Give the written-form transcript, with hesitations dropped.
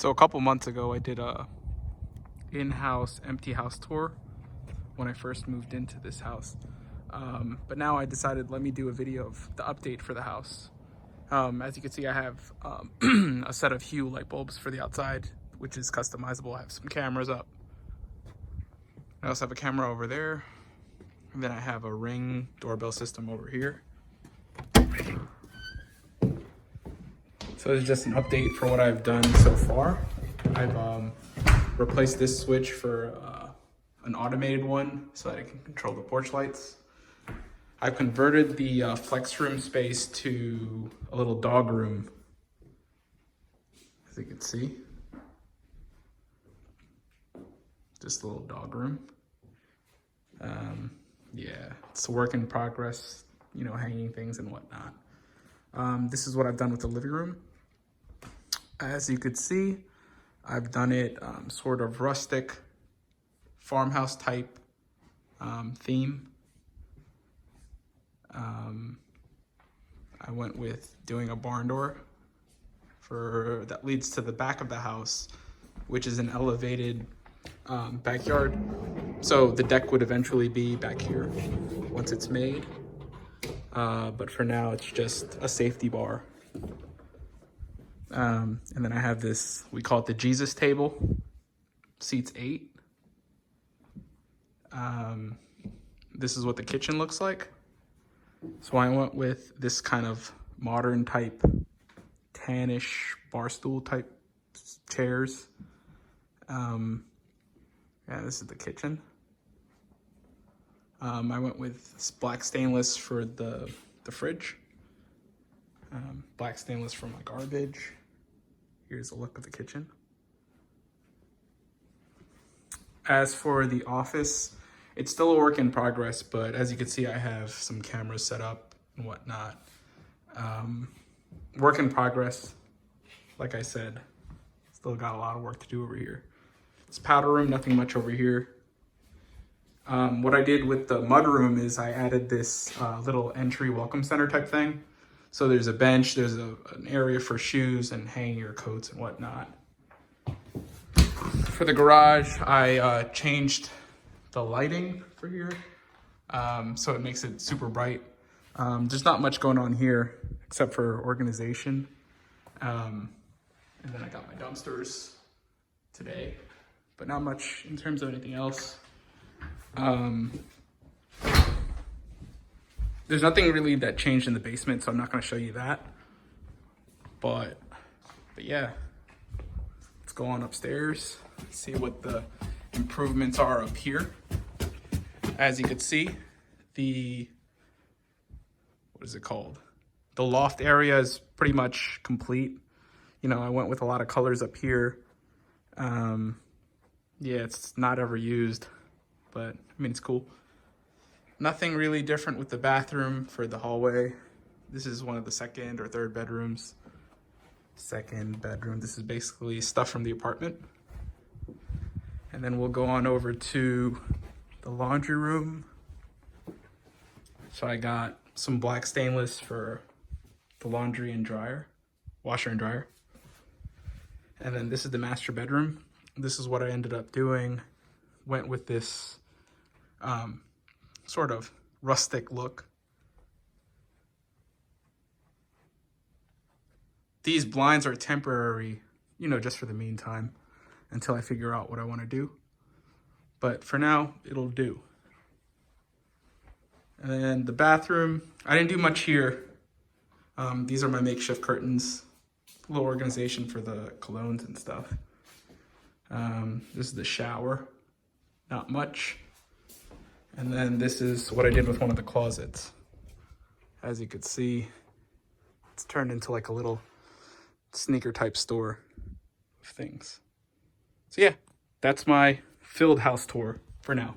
So a couple months ago, I did a in-house empty house tour when I first moved into this house. But now I decided, let me do a video of the update for the house. As you can see, I have a set of Hue light bulbs for the outside, which is customizable. I have some cameras up. I also have a camera over there. And then I have a Ring doorbell system over here. So it's just an update for what I've done so far. I've replaced this switch for an automated one so that I can control the porch lights. I've converted the flex room space to a little dog room, as you can see. Just a little dog room. Yeah, it's a work in progress, you know, hanging things and whatnot. This is what I've done with the living room. As you could see, I've done it sort of rustic, farmhouse type theme. I went with doing a barn door that leads to the back of the house, which is an elevated backyard. So the deck would eventually be back here once it's made. But for now, it's just a safety bar. And then I have this, we call it the Jesus table, seats 8. This is what the kitchen looks like. So I went with this kind of modern type, tannish bar stool type chairs. Yeah, this is the kitchen. I went with black stainless for the fridge. Black stainless for my garbage. Here's a look of the kitchen. As for the office, it's still a work in progress, but as you can see, I have some cameras set up and whatnot. Work in progress, like I said, still got a lot of work to do over here. It's powder room, nothing much over here. What I did with the mud room is I added this little entry welcome center type thing. So there's a bench, there's an area for shoes and hanging your coats and whatnot. For the garage, I changed the lighting for here, so it makes it super bright. There's not much going on here except for organization. And then I got my dumpsters today, but not much in terms of anything else. There's nothing really that changed in the basement, so I'm not going to show you that. But yeah, let's go on upstairs, see what the improvements are up here. As you can see, what is it called? The loft area is pretty much complete. You know, I went with a lot of colors up here. Yeah, it's not ever used, but I mean, it's cool. Nothing really different with the bathroom for the hallway. This is one of the second or third bedrooms. Second bedroom. This is basically stuff from the apartment. And then we'll go on over to the laundry room. So I got some black stainless for the laundry and dryer, washer and dryer. And then this is the master bedroom. This is what I ended up doing. Went with this sort of rustic look. These blinds are temporary, you know, just for the meantime until I figure out what I want to do. But for now, it'll do. And then the bathroom, I didn't do much here. These are my makeshift curtains. A little organization for the colognes and stuff. This is the shower, not much. And then this is what I did with one of the closets. As you could see, it's turned into like a little sneaker type store of things. So yeah, that's my filled house tour for now.